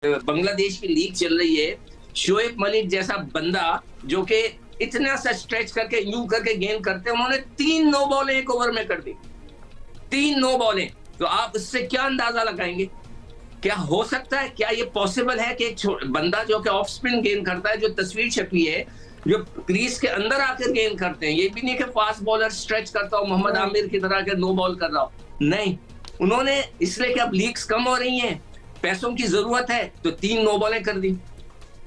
बांग्लादेश की लीग चल रही है। शोएब मलिक जैसा बंदा जो कि इतना सा स्ट्रेच करके यूं करके गेंद करते हैं, उन्होंने 3 नो बॉलें 1 ओवर में कर दी। 3 नो बॉलें, तो आप इससे क्या अंदाजा लगाएंगे? क्या हो सकता है, क्या ये पॉसिबल है कि एक बंदा जो कि ऑफ स्पिन गेंद करता है, जो तस्वीर छपी है, जो क्रीज के अंदर आकर गेंद करते हैं, ये भी नहीं कि फास्ट बॉलर स्ट्रेच करता हो मोहम्मद आमिर की तरह के नो बॉल कर रहा हो, नहीं। उन्होंने इसलिए कि अब लीग्स कम हो रही हैं, पैसों की जरूरत है, तो 3 नो बॉलें कर दी।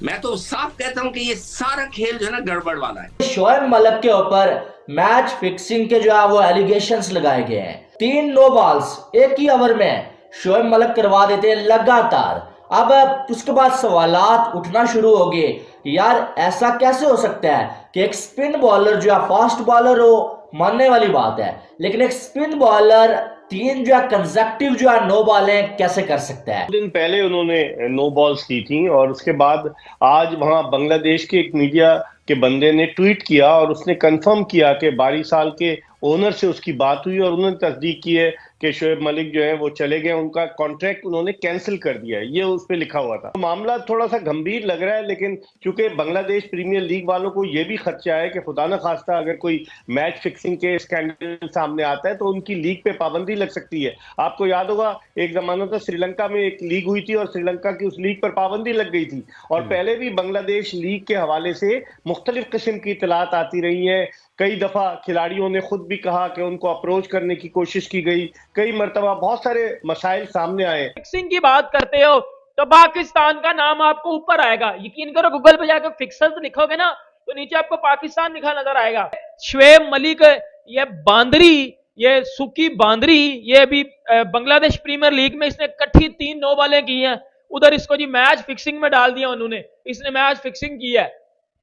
मैं तो साफ कहता हूं कि ये सारा खेल जो है ना गड़बड़ वाला है। शोएब मलिक के ऊपर मैच फिक्सिंग के जो है वो एलिगेशंस लगाए गए हैं। 3 नो बॉल्स एक ही ओवर में शोएब मलिक करवा देते हैं लगातार। अब उसके बाद सवालात उठना शुरू हो गए, यार ऐसा कैसे हो सकता है कि एक स्पिन बॉलर जो है फास्ट बॉलर हो, मानने वाली बात है, लेकिन एक स्पिन बॉलर 3 जो है कंसेक्टिव जो है नो बॉलें कैसे कर सकता है। दिन पहले उन्होंने नो बॉल्स की थी और उसके बाद आज वहां बांग्लादेश के एक मीडिया के बंदे ने ट्वीट किया और उसने कंफर्म किया कि बारी साल के ओनर से उसकी बात हुई और उन्होंने तस्दीक की है कि शोएब मलिक जो है वो चले गए, उनका कॉन्ट्रैक्ट उन्होंने कैंसिल कर दिया है, ये उस पर लिखा हुआ था। तो मामला थोड़ा सा गंभीर लग रहा है, लेकिन चूंकि बांग्लादेश प्रीमियर लीग वालों को ये भी खदशा है कि खुदा न खास्ता अगर कोई मैच फिक्सिंग के स्कैंडल सामने आता है तो उनकी लीग पे पाबंदी लग सकती है। आपको याद होगा एक जमाना था श्रीलंका में एक लीग हुई थी और श्रीलंका की उस लीग पर पाबंदी लग गई थी, और पहले भी बांग्लादेश लीग के हवाले से मुख्तलिफ किस्म की इतलात आती रही है। कई दफा खिलाड़ियों ने खुद भी कहा कि उनको अप्रोच करने की कोशिश की गई, कई मरतबा बहुत सारे मसाइल सामने आए। फिक्सिंग की बात करते हो तो पाकिस्तान का नाम आपको ऊपर आएगा, यकीन करो गूगल पे जाकर फिक्सर्स लिखोगे ना तो नीचे आपको पाकिस्तान लिखा नजर आएगा। शोएब मलिक ये बांदरी, ये सुकी बांदरी, ये भी बांग्लादेश प्रीमियर लीग में इसने इकट्ठी 3 नो बॉलें की हैं, उधर इसको जी मैच फिक्सिंग में डाल दिया उन्होंने, इसने मैच फिक्सिंग की है।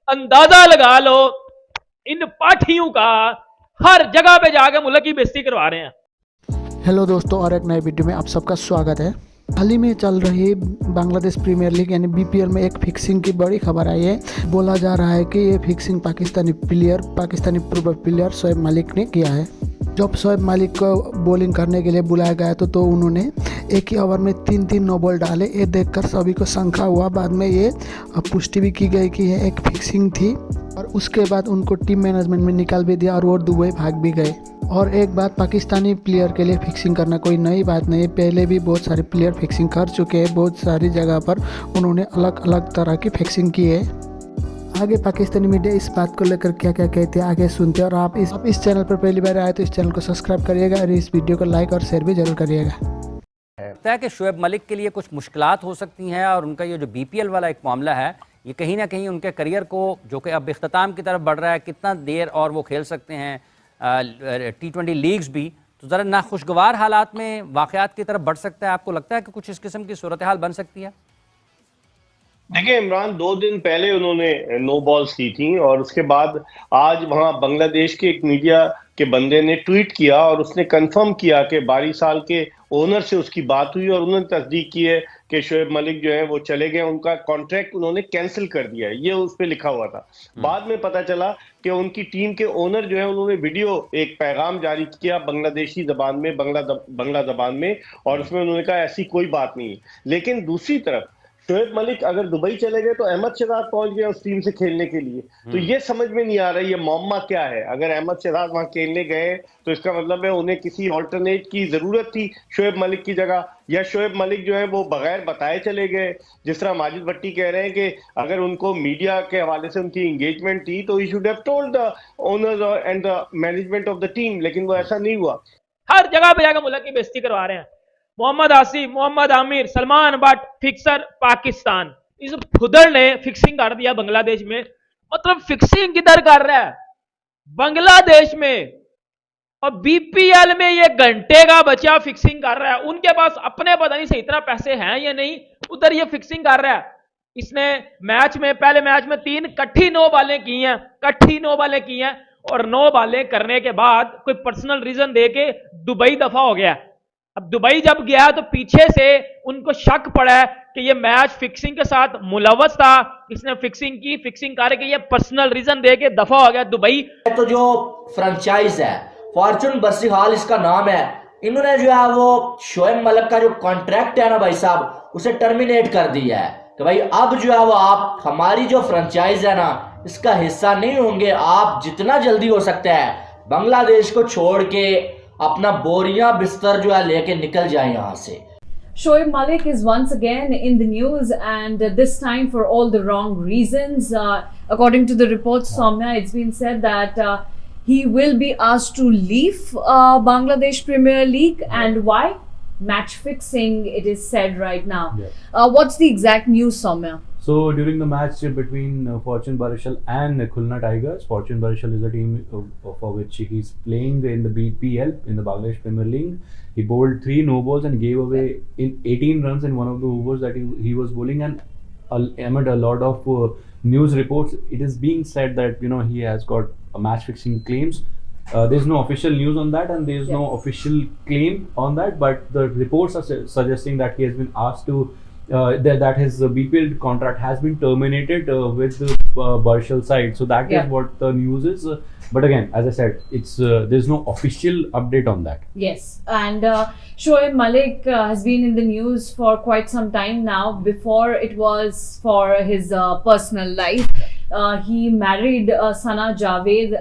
अंदाजा लगा लो इन पाठियों का हर जगह पे जाके मुल्क की बेइज्जती करवा रहे हैं। हेलो दोस्तों, और एक नए वीडियो में आप सबका स्वागत है। हाल ही में चल रही बांग्लादेश प्रीमियर लीग यानी बीपीएल में एक फिक्सिंग की बड़ी खबर आई है। बोला जा रहा है कि ये फिक्सिंग पाकिस्तानी पूर्व प्लेयर शोएब मलिक ने किया है। जब शोएब मलिक को बॉलिंग करने के लिए बुलाया गया तो उन्होंने एक ही ओवर में 3 नो बॉल डाले। ये देखकर सभी को शंका हुआ, बाद में ये पुष्टि भी की गई कि यह एक फिक्सिंग थी, और उसके बाद उनको टीम मैनेजमेंट में निकाल भी दिया और वो दुबई भाग भी गए। और एक बात, पाकिस्तानी प्लेयर के लिए फिक्सिंग करना कोई नई बात नहीं है, पहले भी बहुत सारे प्लेयर फिक्सिंग कर चुके हैं, बहुत सारी जगह पर उन्होंने अलग अलग तरह की फिक्सिंग की है। आगे पाकिस्तानी मीडिया इस बात को लेकर क्या क्या कहते हैं आगे सुनते हैं। और आप इस चैनल पर पहली बार आए तो इस चैनल को सब्सक्राइब करिएगा और इस वीडियो को लाइक और शेयर भी जरूर करिएगा। लगता है कि शोएब मलिक के लिए कुछ मुश्किलात हो सकती हैं, और उनका ये जो बीपीएल वाला एक मामला है ये कहीं ना कहीं उनके करियर को, जो कि अब इख्तिताम की तरफ बढ़ रहा है, कितना देर और वो खेल सकते हैं T20 लीग्स भी, तो ज़रा नाखुशगवार हालात में वाक़यात की तरफ बढ़ सकता है। आपको लगता है कि कुछ इस किस्म की सूरत हाल बन सकती है? देखिए इमरान, 2 दिन पहले उन्होंने नो बॉल्स की थी और उसके बाद आज वहां बांग्लादेश के एक मीडिया के बंदे ने ट्वीट किया और उसने कंफर्म किया कि बारी साल के ओनर से उसकी बात हुई और उन्होंने तस्दीक की है कि शोएब मलिक जो है वो चले गए, उनका कॉन्ट्रैक्ट उन्होंने कैंसिल कर दिया है, ये उस पर लिखा हुआ था। बाद में पता चला कि उनकी टीम के ओनर जो है उन्होंने वीडियो एक पैगाम जारी किया बांग्लादेशी जबान में, बंगला जबान में, और उसमें उन्होंने कहा ऐसी कोई बात नहीं है। लेकिन दूसरी तरफ शोएब मलिक अगर दुबई चले गए तो अहमद शहजाद पहुंच गए उस टीम से खेलने के लिए, तो ये समझ में नहीं आ रहा ये मौमा क्या है। अगर अहमद शहजाद वहां खेलने गए तो इसका मतलब है उन्हें किसी ऑल्टरनेट की जरूरत थी शोएब मलिक की जगह, या शोएब मलिक जो है वो बगैर बताए चले गए। जिस तरह माजिद भट्टी कह रहे हैं कि अगर उनको मीडिया के हवाले से उनकी एंगेजमेंट थी तो he should have told the owners and the management of the team, लेकिन वो ऐसा नहीं हुआ। हर जगह पे जाकर मुल्क की बेइज्जती करवा रहे हैं। मोहम्मद आसिफ, मोहम्मद आमिर, सलमान बट फिक्सर पाकिस्तान, इस फुदर ने फिक्सिंग कर दिया बांग्लादेश में। मतलब फिक्सिंग किधर कर रहा है? बांग्लादेश में। और बीपीएल में ये घंटे का बच्चा फिक्सिंग कर रहा है। उनके पास अपने पता नहीं से इतना पैसे हैं या नहीं, उधर ये फिक्सिंग कर रहा है। इसने पहले मैच में 3 कट्ठी नो बॉलें की हैं, और 9 बॉलें करने के बाद कोई पर्सनल रीजन दे के दुबई दफा हो गया। अब दुबई जब गया तो पीछे से उनको शक पड़ा है कि ये मैच फिक्सिंग के साथ मुलव्वस था, इसने फिक्सिंग करके ये पर्सनल रीजन दे के दफा हो गया दुबई। तो जो फ्रेंचाइज है फॉर्चून बर्सी हॉल इसका नाम है, इन्होंने जो है वो शोएब मलिक का जो कॉन्ट्रैक्ट है ना भाई साहब, उसे टर्मिनेट कर दिया है कि भाई अब जो है वो आप हमारी जो फ्रेंचाइज है ना इसका हिस्सा नहीं होंगे, आप जितना जल्दी हो सकता है बांग्लादेश को छोड़ के अपना बोरियां बिस्तर जो है लेके निकल जाए यहाँ से। Shoaib Malik is once again in the news, and this time for all the wrong reasons. According to the reports, Soumya, it's been said that he will be asked to leave Bangladesh Premier League. And why? Match fixing, it is said right now. What's the exact news, Soumya? So during the match between Fortune Barishal and Khulna Tigers, Fortune Barishal is a team for which he's playing in the BPL, in the Bangladesh Premier League. He bowled 3 no balls and gave away in 18 runs in one of the overs that he was bowling, and amid a lot of news reports, it is being said that he has got match fixing claims. There's no official news on that, and there's no official claim on that, but the reports are suggesting that he has been asked to that his BPL contract has been terminated with the Barshal side. So that is what the news is. But again, as I said, it's there's no official update on that. Yes, and Shoaib Malik has been in the news for quite some time now. Before it was for his personal life. He married Sana Javed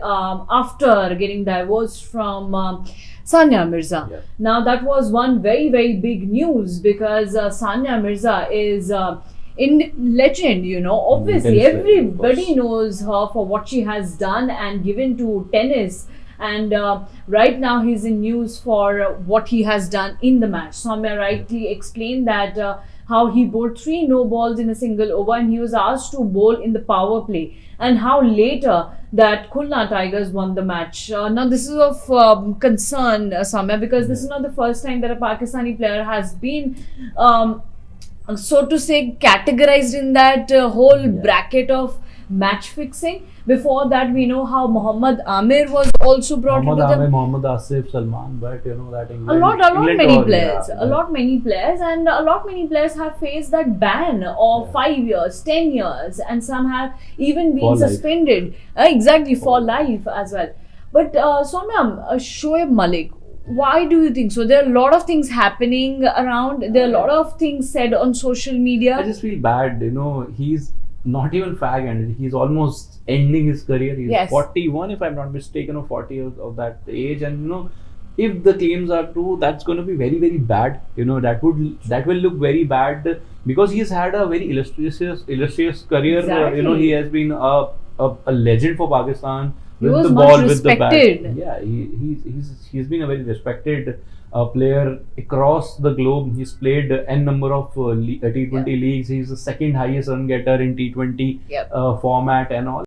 after getting divorced from Sania Mirza. Now that was one very, very big news because Sania Mirza is in legend, obviously everybody knows her for what she has done and given to tennis. And right now he's in news for what he has done in the match. Soumya rightly explained that how he bowled 3 no balls in a single over, and he was asked to bowl in the power play, and how later that Khulna Tigers won the match. Now this is of concern, Soumya, because this is not the first time that a Pakistani player has been so to say categorized in that whole bracket of match fixing. Before that, we know how Mohammad Amir was also brought into the Mohammad Asif, Salman, but that England, a lot many players, and a lot many players have faced that ban of 5 years, 10 years, and some have even been suspended exactly for life as well. But Soumya, Shoaib Malik, why do you think so? There are a lot of things happening around. There are a lot of things said on social media. I just feel bad. He's not even fag ended. He's almost ending his career. He's 41, if I'm not mistaken, or 40 of that age. And if the claims are true, that's going to be very, very bad. That will look very bad because he's had a very illustrious career. Exactly. He has been a legend for Pakistan. He with was the much ball, respected. with the bat. Yeah, he's been a very respected player across the globe. He's played n number of T20 leagues. He's the second highest run getter in T20 format and all.